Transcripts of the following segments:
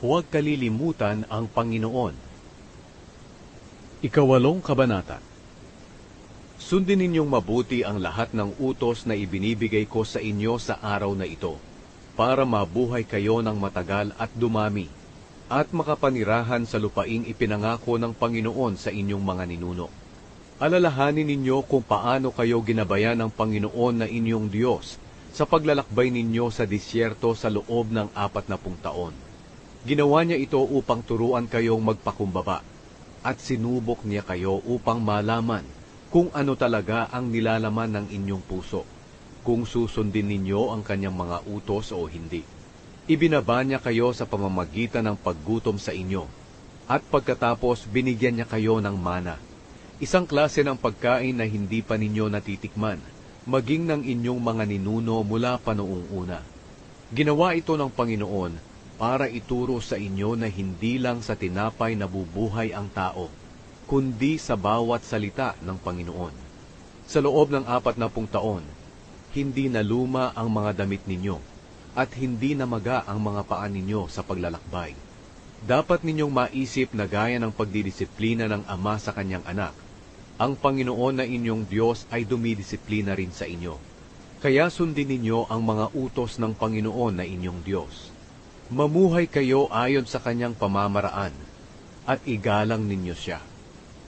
Huwag kalilimutan ang Panginoon. Ikawalong kabanata. Sundin ninyong mabuti ang lahat ng utos na ibinibigay ko sa inyo sa araw na ito, para mabuhay kayo ng matagal at dumami, at makapanirahan sa lupaing ipinangako ng Panginoon sa inyong mga ninuno. Alalahanin ninyo kung paano kayo ginabayan ng Panginoon na inyong Diyos sa paglalakbay ninyo sa disyerto sa loob ng 40 taon. Ginawa niya ito upang turuan kayong magpakumbaba, at sinubok niya kayo upang malaman kung ano talaga ang nilalaman ng inyong puso, kung susundin ninyo ang kanyang mga utos o hindi. Ibinaba niya kayo sa pamamagitan ng paggutom sa inyo, at pagkatapos binigyan niya kayo ng mana, isang klase ng pagkain na hindi pa ninyo natitikman, maging ng inyong mga ninuno mula pa noong una. Ginawa ito ng Panginoon para ituro sa inyo na hindi lang sa tinapay nabubuhay ang tao, kundi sa bawat salita ng Panginoon. Sa loob ng 40 taon, hindi na luma ang mga damit ninyo, at hindi na maga ang mga paa ninyo sa paglalakbay. Dapat ninyong maisip na gaya ng pagdidisiplina ng ama sa kanyang anak, ang Panginoon na inyong Diyos ay dumidisiplina rin sa inyo. Kaya sundin ninyo ang mga utos ng Panginoon na inyong Diyos. Mamuhay kayo ayon sa kanyang pamamaraan, at igalang ninyo siya,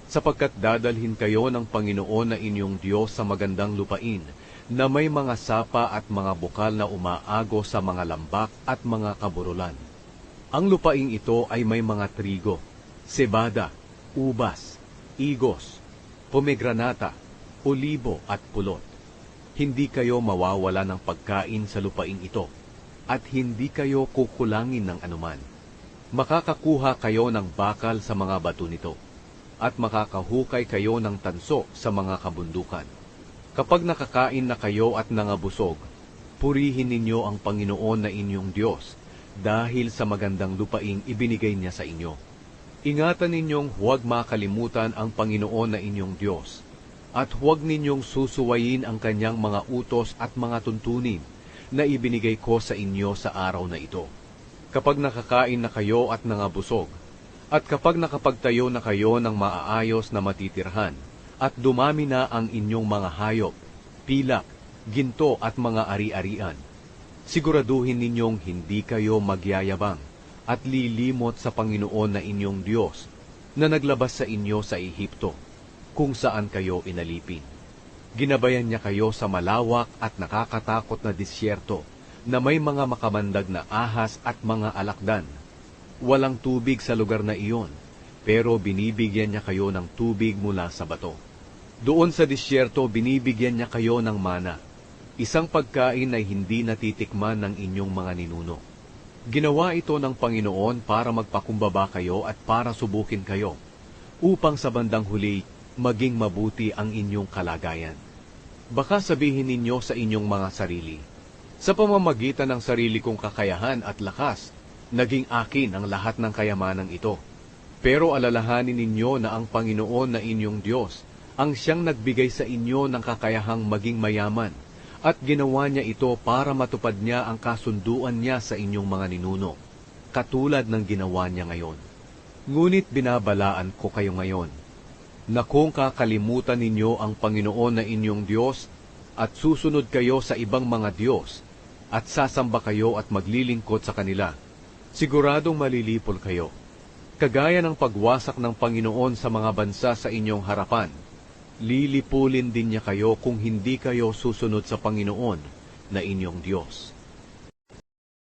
sapagkat dadalhin kayo ng Panginoon na inyong Diyos sa magandang lupain, na may mga sapa at mga bukal na umaago sa mga lambak at mga kaburulan. Ang lupaing ito ay may mga trigo, sebada, ubas, igos, pomegranata, olibo at pulot. Hindi kayo mawawala ng pagkain sa lupaing ito, at hindi kayo kukulangin ng anuman. Makakakuha kayo ng bakal sa mga bato nito, at makakahukay kayo ng tanso sa mga kabundukan. Kapag nakakain na kayo at nangabusog, purihin ninyo ang Panginoon na inyong Diyos, dahil sa magandang lupaing ibinigay niya sa inyo. Ingatan ninyong huwag makalimutan ang Panginoon na inyong Diyos, at huwag ninyong susuwayin ang kanyang mga utos at mga tuntunin, na ibinigay ko sa inyo sa araw na ito. Kapag nakakain na kayo at nangabusog, at kapag nakapagtayo na kayo ng maaayos na matitirhan, at dumami na ang inyong mga hayop, pilak, ginto at mga ari-arian, siguraduhin ninyong hindi kayo magyayabang at lilimot sa Panginoon na inyong Diyos, na naglabas sa inyo sa Ehipto, kung saan kayo inalipin. Ginabayan niya kayo sa malawak at nakakatakot na disyerto na may mga makamandag na ahas at mga alakdan. Walang tubig sa lugar na iyon, pero binibigyan niya kayo ng tubig mula sa bato. Doon sa disyerto binibigyan niya kayo ng mana, isang pagkain na hindi natitikman ng inyong mga ninuno. Ginawa ito ng Panginoon para magpakumbaba kayo at para subukin kayo, upang sa bandang huli maging mabuti ang inyong kalagayan. Baka sabihin ninyo sa inyong mga sarili, sa pamamagitan ng sarili kong kakayahan at lakas, naging akin ang lahat ng kayamanang ito. Pero alalahanin ninyo na ang Panginoon na inyong Diyos ang siyang nagbigay sa inyo ng kakayahang maging mayaman, at ginawa niya ito para matupad niya ang kasunduan niya sa inyong mga ninuno, katulad ng ginawa niya ngayon. Ngunit binabalaan ko kayo ngayon, na kung kakalimutan ninyo ang Panginoon na inyong Diyos, at susunod kayo sa ibang mga Diyos, at sasamba kayo at maglilingkod sa kanila, siguradong malilipol kayo. Kagaya ng pagwasak ng Panginoon sa mga bansa sa inyong harapan, lilipulin din niya kayo kung hindi kayo susunod sa Panginoon na inyong Diyos.